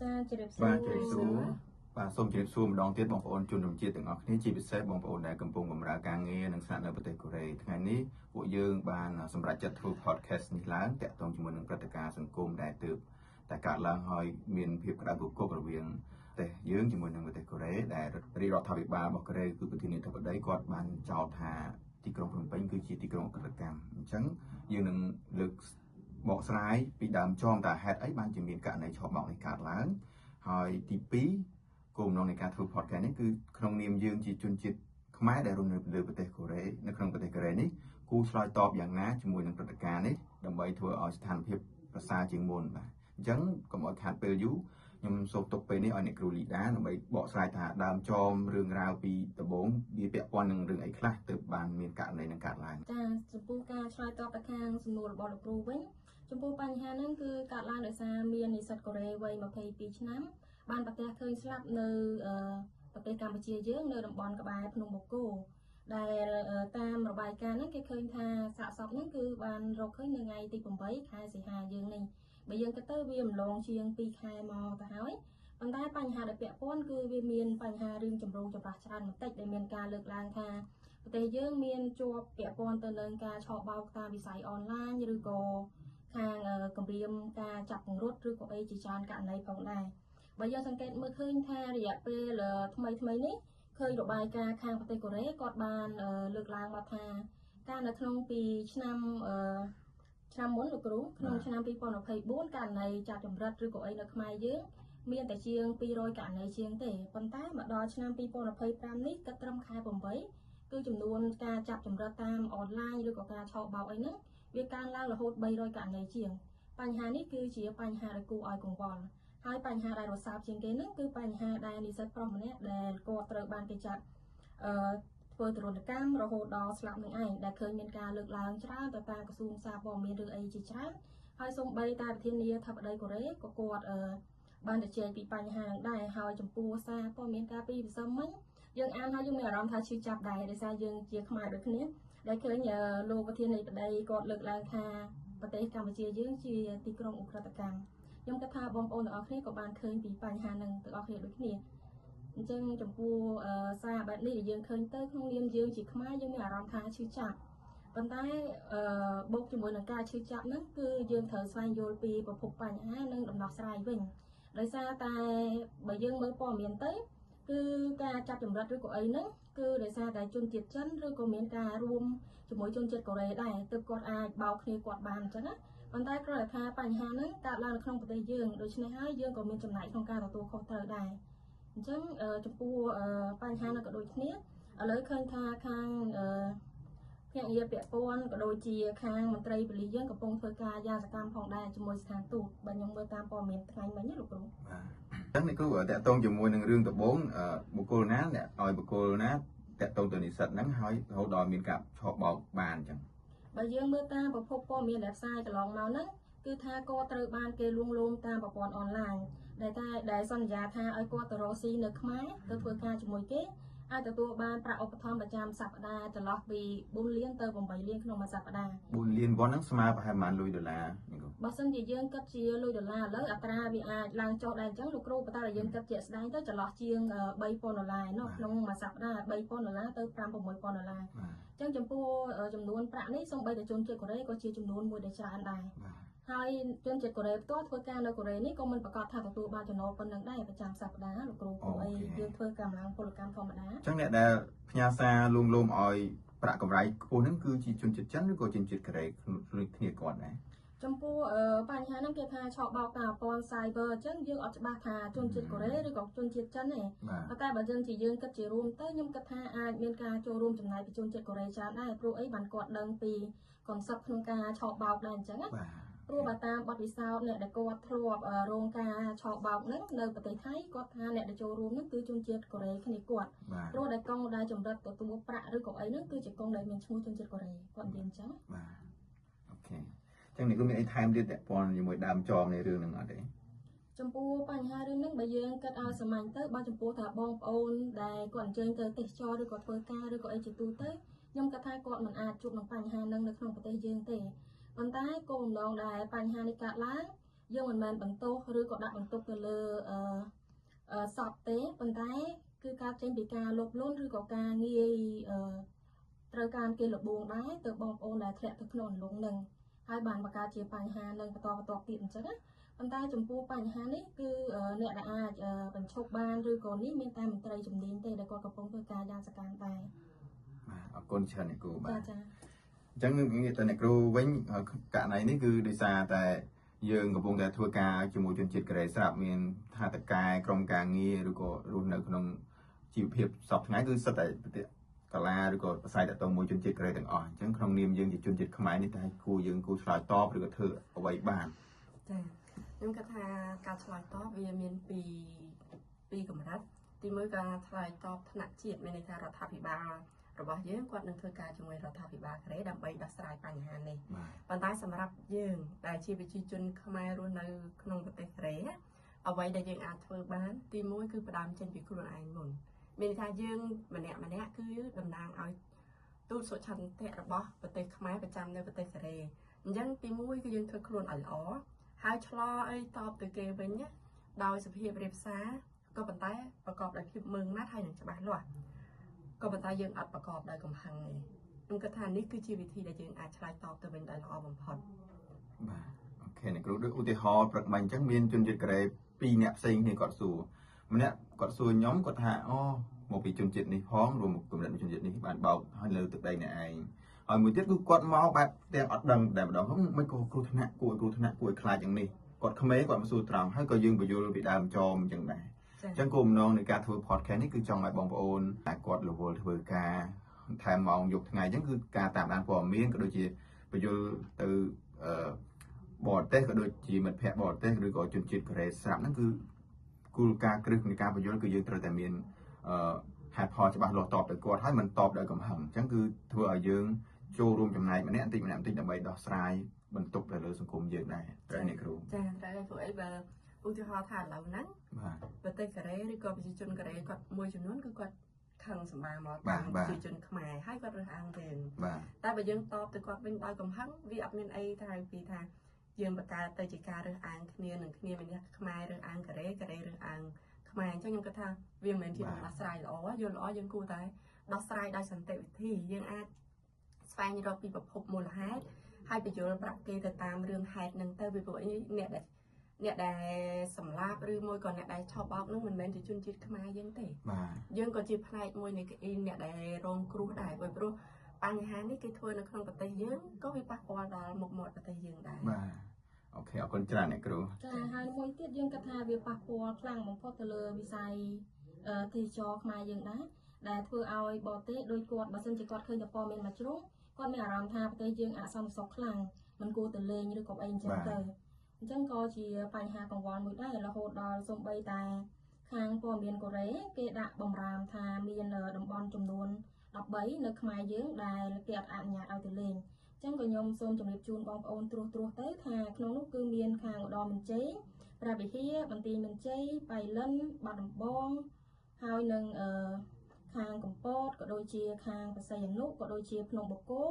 បាទជម្រាបសួរបាទសូមជម្រាបសួរម្ដងទៀតបងប្អូនជនរួមជាតិទាំងអស់គ្នាជាពិសេសបងប្អូនដែលកំពុងបម្រើការងារនិងស្នាក់នៅប្រទេសកូរ៉េថ្ងៃនេះពួកយើងបានសម្រេចចិត្តធ្វើ podcast នេះឡើងតាក់ទងជាមួយនឹងព្រឹត្តិការណ៍សង្គមដែលទើបតែកើតឡើងហើយមានភាពក្តៅគគុករវាងប្រទេសយើងជាមួយនឹងប្រទេសកូរ៉េដែលរាជរដ្ឋាភិបាលរបស់កូរ៉េគឺប្រធានាធិបតីគាត់បានចោទថាទីក្រុងភ្នំពេញគឺជាទីក្រុងអក្រិតកម្មអញ្ចឹងយើងនឹងលើកបកស្រាយពីដើមចមតើហេតុអីបានជាមានករណីឆបោកនេះកើតឡើងហើយទី2គោលបំណងនៃការធ្វើ podcast នេះគឺក្នុងនាមយើងជាជនជាតិខ្មែរដែលរស់នៅលើប្រទេសកូរ៉េនៅក្នុងប្រទេសកូរ៉េនេះគូឆ្លើយតបយ៉ាងណាជាមួយនឹងព្រឹត្តិការណ៍នេះដើម្បីធ្វើឲ្យស្ថានភាពប្រសើរជាងមុនបាទអញ្ចឹងកុំឲ្យខាតពេលយូរខ្ញុំសូមទុកពេលនេះឲ្យអ្នកគ្រូលីដាដើម្បីបកស្រាយថាដើមចមរឿងរ៉ាវពីដំបូងវាពាក់ព័ន្ធនឹងរឿងអីខ្លះទើបបានមានករណីនឹងកើតឡើងចាចំពោះការឆ្លើយតបទៅខាងសំណួររបស់លោកគ្រូវិញចំពោះបញ្ហាហ្នឹងគឺកើតឡើងដោយសារមាននិស្សិតកូរ៉េវ័យ22ឆ្នាំបានប្រទះឃើញស្លាប់នៅប្រទេសកម្ពុជាយើងនៅតំបន់ក្បែរភ្នំបូកគោដែលតាមរបាយការណ៍ហ្នឹងគេឃើញថាសាកសពហ្នឹងគឺបានរកឃើញនៅថ្ងៃទី8ខែសីហាយើងនេះបើយើងគិតទៅវាម្លងជាង2ខែមកទៅហើយប៉ុន្តែបញ្ហាដែលពាក់ព័ន្ធគឺវាមានបញ្ហារឿងចម្រូងចម្រាសច្រើនបន្តិចដែលមានការលើកឡើងថាប្រទេសយើងមានជាប់ពាក់ព័ន្ធទៅនឹងការឆបោកតាមវិស័យអនឡាញឬក៏ខាងគម្រាមការចាប់ពង្រត់ឬក៏អីជាច្រើនករណីផងដែរបើយើងសង្កេតមើលឃើញថារយៈពេលថ្មីនេះឃើញរបាយការណ៍ខាងប្រទេសកូរ៉េគាត់បានលើកឡើងមកថាការនៅក្នុងពីឆ្នាំមុនលោកគ្រូក្នុងឆ្នាំ2024ករណីចាប់ចម្រិតឬក៏អីនៅខ្មែរយើងមានតែជាង200ករណីជាងទេប៉ុន្តែមកដល់ឆ្នាំ2025នេះគិតត្រឹមខែ8គឺចំនួនការចាប់ចម្រិតតាមអនឡាញឬក៏ការឆបោកអីហ្នឹងវាកើនឡើងរហូត300ករណីជាងបញ្ហានេះគឺជាបញ្ហាដែលគួរឲ្យកង្វល់ហើយបញ្ហាដែលរសើបជាងគេហ្នឹងគឺបញ្ហាដែលនិស្សិតប្រុសម្នាក់ដែលគាត់ត្រូវបានគេចាប់ធ្វើទរណកម្មរហូតដល់ស្លាប់នឹងឯងដែលឃើញមានការលើកឡើងច្រើនទៅតាមក្រសួងសារព័ត៌មានឬអីជាច្រើនហើយសូម្បីតែប្រធានាធិបតីកូរ៉េក៏គាត់បានជជែកពីបញ្ហានឹងដែរហើយចំពោះសារព័ត៌មានការពីវិស័យមិញយើងអានហើយយើងមានអារម្មណ៍ថាឈឺចាប់ដែរដោយសារយើងជាខ្មែរដូចគ្នាដែលឃើញលោកប្រធានាធិបតីគាត់លើកឡើងថាប្រទេសកម្ពុជាយើងជាទីក្រុងអ ுக ្រិតកម្មខ្ញុំគិតថាបងប្អូនទាំងអស់គ្នាក៏បានឃើញពីបញ្ហានឹងទាំងអស់គ្នាដូចគ្នាអញ្ចឹងចំពោះសារបែបនេះយើងឃើញទៅក្នុងនាមយើងជាខ្មែរយើងមានអារម្មណ៍ថាឈឺចាប់ប៉ុន្តែបូកជាមួយនឹងការឈឺចាប់ហ្នឹងគឺយើងត្រូវស្វែងយល់ពីប្រភពបញ្ហានិងដំណោះស្រាយវិញដោយសារតែបើយើងមើលព័ត៌មានទៅគឺការចាប់ចម្រិតឬក៏អីហ្នឹងគឺដោយសារតែជនជាតិចិនឬក៏មានការរួមជាមួយជនជាតិកូរ៉េដែរទើបគាត់អាចបោកគ្នាគាត់បានអញ្ចឹងណាប៉ុន្តែគ្រាន់តែថាបញ្ហាហ្នឹងកើតឡើងនៅក្នុងប្រទេសយើងដូច្នេះហើយយើងក៏មានចំណាយក្នុងការទទួលខុសត្រូវដែរអញ្ចឹងចំពោះបញ្ហានោះក៏ដូចគ្នាឥឡូវឃើញថាខាងភ្នាក់ងារពាក់ព័ន្ធក៏ដូចជាខាងមន្ត្រីប៉ូលីសយើងកំពុងធ្វើការយ៉ាងសកម្មផងដែរជាមួយស្ថានទូតបើខ្ញុំមើលតាមព័ត៌មានថ្ងៃមិញណាលោកគ្រូបាទអញ្ចឹងអ្នកគ្រូតាក់ទងជាមួយនឹងរឿងដំបូងបុគ្គលណាអ្នកឲ្យបុគ្គលណាតាក់ទងទៅនិស្សិតហ្នឹងហើយរហូតដល់មានការឆបោកបានអញ្ចឹងបើយើងមើលតាមប្រភពព័ត៌មានដែលផ្សាយកន្លងមកហ្នឹងគឺថាគាត់ត្រូវបានគេលួងលោមតាមប្រព័ន្ធអនឡាញដែលសន្យាថាឲ្យគាត់ទៅរកស៊ីនៅខ្មែរទៅធ្វើការជាមួយគេអាចទទួលបានប្រាក់ឧបត្ថម្ភប្រចាំសប្តាហ៍ចន្លោះពី4លានទៅ8លានក្នុងមួយសប្តាហ៍4លានវ៉ុនហ្នឹងស្មើប្រហែលប៉ុន្មានលុយដុល្លារបើសិនជាយើងគិតជាលុយដុល្លារឥឡូវអត្រាវាអាចឡើងចុះដែរអញ្ចឹងលោកគ្រូបើតែយើងគិតជាក់ស្ដែងទៅចន្លោះជាង$3000ណោះក្នុងមួយសប្តាហ៍$3000ទៅ$5,6000អញ្ចឹងចំពោះចំនួនប្រាក់នេះសូម្បីតែជនជាតិកូរ៉េក៏ជាចំនួនមួយដែលច្រើនដែរហើយជនជាតិកូរ៉េផ្ទាល់ធ្វើការនៅកូរ៉េនេះក៏មិនប្រកាសថាទទួលបានចំណូលប៉ុណ្ណឹងដែរប្រចាំសប្តាហ៍លោកគ្រូព្រោះអីយើងធ្វើកម្លាំងពលកម្មធម្មតាអញ្ចឹងអ្នកដែលផ្ញើសារលួងលោមឲ្យប្រាក់កម្រៃខ្ពស់ហ្នឹងគឺជាជនជាតិចិនឬក៏ជនជាតិកូរ៉េដូចគ្នាគាត់ដែរចំពោះបញ្ហាហ្នឹងគេថាឆបោកតាមប្រព័ន្ធ cyber អញ្ចឹងយើងអត់ច្បាស់ថាជនជាតិកូរ៉េឬក៏ជនជាតិចិនទេប៉ុន្តែបើយើងគិតជារួមទៅខ្ញុំគិតថាអាចមានការចូលរួមចំណាយពីជនជាតិកូរ៉េច្រើនដែរព្រោះអីបានគាត់ដឹងពីកុនសេពក្នុងការឆបោកដែរអញ្ចឹងណាព្រោះបើតាមបទពិសោធន៍អ្នកដែលគាត់ធ្លាប់រងការឆបោកហ្នឹងនៅប្រទេសថៃគាត់ថាអ្នកដែលចូលរួមហ្នឹងគឺជនជាតិកូរ៉េគ្នាគាត់ព្រោះដែលកងដែលចម្រិតទទួលប្រាក់ឬក៏អីហ្នឹងគឺជាកងដែលមានឈ្មោះជនជាតិកូរ៉េគាត់និយាយអញ្ចឹងបាទអូខេអញ្ចឹងនេះគឺមានអីថែមទៀតពាក់ព័ន្ធជាមួយដើមចមនៃរឿងហ្នឹងអត់ទេចំពោះបញ្ហារឿងហ្នឹងបើយើងគិតឲ្យសាមញ្ញទៅបើចំពោះថាបងប្អូនដែលគាត់អញ្ជើញទៅទេសចរឬក៏ធ្វើការឬក៏អីជាទូទៅខ្ញុំគិតថាគាត់មិនអាចជួបនឹងបញ្ហាហ្នឹងនៅក្នុងប្រទេសយើងទេប៉ុន្តែគោលបំណងដែលបញ្ហានេះកើតឡើង យើងមិនមែនបន្ទោសឬក៏ដាក់បន្ទុកទៅលើសពទេប៉ុន្តែគឺការចេញពីការលោភលន់ឬក៏ការងាយត្រូវការគេលបងដែរទៅបងប្អូនដែលធ្លាក់ទៅក្នុងអន្លង់នឹងហើយបានបង្កើតជាបញ្ហានឹងបន្តទៀតអញ្ចឹងណាប៉ុន្តែចំពោះបញ្ហានេះគឺអ្នកដែលអាចបញ្ឈប់បានឬក៏នេះមានតែមន្ត្រីជំនាញទេដែលគាត់កំពុងធ្វើការយ៉ាងសកម្មដែរបាទអរគុណច្រើនអ្នកគ្រូបាទចាអញ្ចឹងងាកទៅអ្នកគ្រូវិញករណីនេះគឺដោយសារតែយើងកំពុងតែធ្វើការជាមួយជនជាតិកូរ៉េស្រាប់មានថាតកែក្រុមការងារឬក៏រស់នៅក្នុងជីវភាពសពថ្ងៃគឺសិតតែកាឡាឬក៏ផ្សាយតទៅមួយជនជាតិកូរ៉េទាំងអស់អញ្ចឹងក្នុងនាមយើងជាជនជាតិខ្មែរនេះតែគួរយើងគួរឆ្លើយតបឬក៏ធ្វើអ្វីបានចាខ្ញុំគិតថាការឆ្លើយតបវាមានពីកម្រិតទីមួយការឆ្លើយតបថ្នាក់ជាតិមានន័យថារដ្ឋាភិបាលរបស់យើងគាត់នឹងធ្វើការជាមួយរដ្ឋាភិបាលកូរ៉េដើម្បីដោះស្រាយបញ្ហានេះប៉ុន្តែសម្រាប់យើងដែលជាប្រជាជនខ្មែររស់នៅក្នុងប្រទេសកូរ៉េអ្វីដែលយើងអាចធ្វើបានទីមួយគឺផ្ដើមចេញពីខ្លួនឯងមុនមានន័យថាយើងម្នាក់គឺតំណាងឲ្យទូតសុឆន្ទៈរបស់ប្រទេសខ្មែរប្រចាំនៅប្រទេសកូរ៉េអញ្ចឹងទីមួយគឺយើងធ្វើខ្លួនឲ្យល្អហើយឆ្លោអីតបទៅគេវិញណាដោយសភាពរៀបសារក៏ប៉ុន្តែប្រកបដោយភាពម៉ឺងម៉ាត់ហើយនឹងច្បាស់លាស់ក៏ប៉ុន្តែយើងអត់ប្រកបដោយកំហឹងទេខ្ញុំគិតថានេះគឺជាវិធីដែលយើងអាចឆ្លើយតបទៅវិញដោយល្អបំផុតបាទអូខេអ្នកគ្រូដូចឧទាហរណ៍ព្រឹកមិញអញ្ចឹងមានជនជាតិកូរ៉េ2នាក់ផ្សេងគ្នាគាត់សួរម្នាក់គាត់សួរខ្ញុំគាត់ថាអូមកពីជនជាតិនេះផងរួមគំនិតជនជាតិនេះបានបោកឲ្យលើទឹកដីអ្នកឯងហើយមួយទៀតគឺគាត់មកបែបទាំងអត់ដឹងតែម្ដងមិនក៏គ្រោះថ្នាក់គួរឲ្យខ្លាចយ៉ាងនេះគាត់ក្មេងគាត់មកសួរត្រង់ហើយក៏យើងបញ្យល់ពីដើមចមអញ្ចឹងដែរអញ្ចឹងគោលបំណងនៃការធ្វើ podcast នេះគឺចង់ឲ្យបងប្អូនតែគាត់រវល់ធ្វើការថែមម៉ោងយប់ថ្ងៃអញ្ចឹងគឺការតាមដានព័ត៌មានក៏ដូចជាបញ្យល់ទៅបរទេសក៏ដូចជាមិត្តភ័ក្តិបរទេសឬក៏ជនជាតិកូរ៉េស្រាប់ហ្នឹងគឺគោលការណ៍គ្រឹះនៃការបញ្យល់គឺយើងត្រូវតែមានហេតុផលច្បាស់លាស់តបទៅគាត់ហើយមិនតបដោយកំហឹងអញ្ចឹងគឺធ្វើឲ្យយើងចូលរួមចំណែកម្នាក់បន្តិចដើម្បីដោះស្រាយបន្ទុកទៅលើសង្គមយើងដែរត្រូវអ្នកគ្រូចាត្រូវព្រោះអីបើឧទាហរណ៍ថាឥឡូវហ្នឹងប្រទេសកូរ៉េឬក៏ប្រជាជនកូរ៉េគាត់មួយចំនួនគឺគាត់ខឹងសម្បាមកតាមប្រជាជនខ្មែរហើយគាត់រើសអើងវិញតែបើយើងតបទៅគាត់វិញដោយកំហឹងវាអត់មានអីថាពីថាយើងបង្កើតទៅជាការរើសអើងគ្នានឹងគ្នាមានអ្នកខ្មែររើសអើងកូរ៉េរើសអើងខ្មែរអញ្ចឹងខ្ញុំគិតថាវាមិនមែនជាដំណោះស្រាយល្អយល់ល្អយើងគួរតែដោះស្រាយដោយសន្តិវិធីយើងអាចស្វែងរកពីប្រភពមូលហេតុហើយបញ្យល់ប្រាប់គេទៅតាមរឿងហេតុហ្នឹងទៅពីព្រោះអ្នកដែលសម្លាប់ឬមួយក៏អ្នកដែលឆោបបោកនឹងមិនមែនជាជនជាតិខ្មែរយើងទេយើងក៏ជាផ្នែកមួយនៃអ្នកដែលរងគ្រោះដែរព្រោះបញ្ហានេះគេធ្វើនៅក្នុងប្រទេសយើងក៏វាប៉ះពាល់ដល់មុខមាត់ប្រទេសយើងដែរបាទអូខេអរគុណច្រើនអ្នកគ្រូចាហើយមួយទៀតយើងគិតថាវាប៉ះពាល់ខ្លាំងបំផុតទៅលើវិស័យទេសចរខ្មែរយើងដែរដែលធ្វើឲ្យបរទេសដោយគាត់បើសិនជាគាត់ឃើញតែព័ត៌មានមួយជ្រុងគាត់មានអារម្មណ៍ថាប្រទេសយើងអសន្តិសុខខ្លាំងមិនគួរទៅលេងឬក៏អីអញ្ចឹងទៅអញ្ចឹងក៏ជាបញ្ហាកង្វល់មួយដែររហូតដល់សូម្បីតែខាងព័ត៌មានកូរ៉េគេដាក់បំរាមថាមានតំបន់ចំនួន13នៅខ្មែរយើងដែលគេអត់អនុញ្ញាតឲ្យទៅលេងអញ្ចឹងក៏ខ្ញុំសូមជម្រាបជូនបងប្អូនត្រួសទៅថាក្នុងនោះគឺមានខាងឧត្តរមានជ័យព្រះវិហារបន្ទាយមានជ័យបៃលិនបាត់ដំបងហើយនឹងខាងកំពតក៏ដូចជាខាងបរសៃអនុក៏ដូចជាភ្នំបូកគោ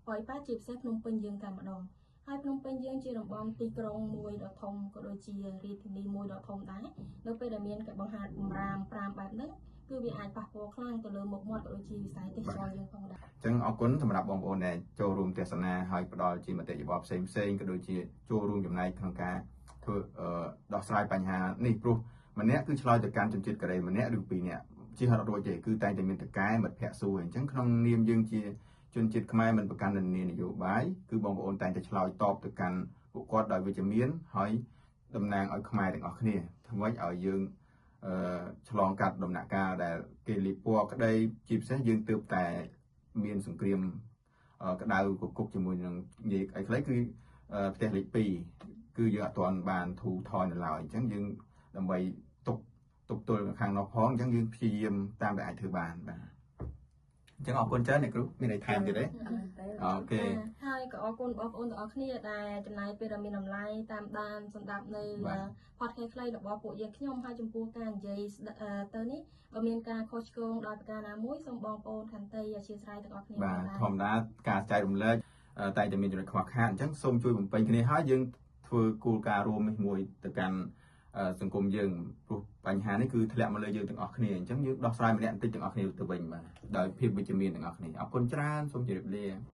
ហើយប៉ាជាពិសេសភ្នំពេញយើងតែម្ដងហើយភ្នំពេញយើងជាតំបន់ទីក្រុងមួយដ៏ធំក៏ដូចជារាជធានីមួយដ៏ធំដែរនៅពេលដែលមានការបង្ហាញបំរាម5បែបហ្នឹងគឺវាអាចប៉ះពាល់ខ្លាំងទៅលើមុខមាត់ក៏ដូចជាវិស័យទេសចរយើងផងដែរអញ្ចឹងអរគុណសម្រាប់បងប្អូនដែលចូលរួមទស្សនាហើយផ្ដល់ជាមតិយោបល់ផ្សេងក៏ដូចជាចូលរួមចំណែកក្នុងការធ្វើដោះស្រាយបញ្ហានេះព្រោះម្នាក់គឺឆ្លើយទៅកាន់ជនជាតិកូរ៉េម្នាក់ឬ2នាក់ជាហត់រួចទេគឺតែងតែមានតកែមិត្តភ័ក្តិសួរអញ្ចឹងក្នុងនាមយើងជាជនជាតិខ្មែរមិនប្រកាន់និន្នានយោបាយគឺបងប្អូនតែងតែឆ្លើយតបទៅកាន់ពួកគាត់ដោយវិជ្ជមានហើយតំណាងឲ្យខ្មែរទាំងអស់គ្នាធ្វើម៉េចឲ្យយើងឆ្លងកាត់ដំណាក់កាលដែលគេលីពណ៌ក្តីជាពិសេសយើងទើបតែមានសង្គ្រាមក្តៅគគុកជាមួយនឹងនិយាយអីខ្លីគឺផ្ទះលេខ2គឺយើងអត់ទាន់បានធូរថយនៅឡើយអញ្ចឹងយើងដើម្បីទប់ទល់ខាងនោះផងអញ្ចឹងយើងព្យាយាមតាមដែលអាចធ្វើបានបាទអញ្ចឹងអរគុណច្រើនអ្នកគ្រូមានអីថែមទៀតទេអូខេហើយក៏អរគុណបងប្អូនទាំងអស់គ្នាដែលចំណាយពេលដ៏មានតម្លៃតាមដានសម្ដាប់នៅ podcast ខ្លីរបស់ពួកយើងខ្ញុំហើយចំពោះការនិយាយទៅនេះបើមានការខុសឆ្គងដោយប្រការណាមួយសូមបងប្អូនខន្តីអធិស្ឋានទាំងអស់គ្នាបាទធម្មតាការចែករំលែកតែតែមានចំណុចខ្វះខាតអញ្ចឹងសូមជួយបំពេញគ្នាហើយយើងធ្វើ ធ្វើគោលការណ៍រួមនេះមួយទៅកាន់សង្គមយើងព្រោះបញ្ហានេះគឺធ្លាក់មកលើយើងទាំងអស់គ្នាអញ្ចឹងយើងដោះស្រាយម្នាក់បន្តិចទាំងអស់គ្នាទៅវិញបាទដោយភាពវិជ្ជមានទាំងអស់គ្នាអរគុណច្រើនសូមជម្រាបលា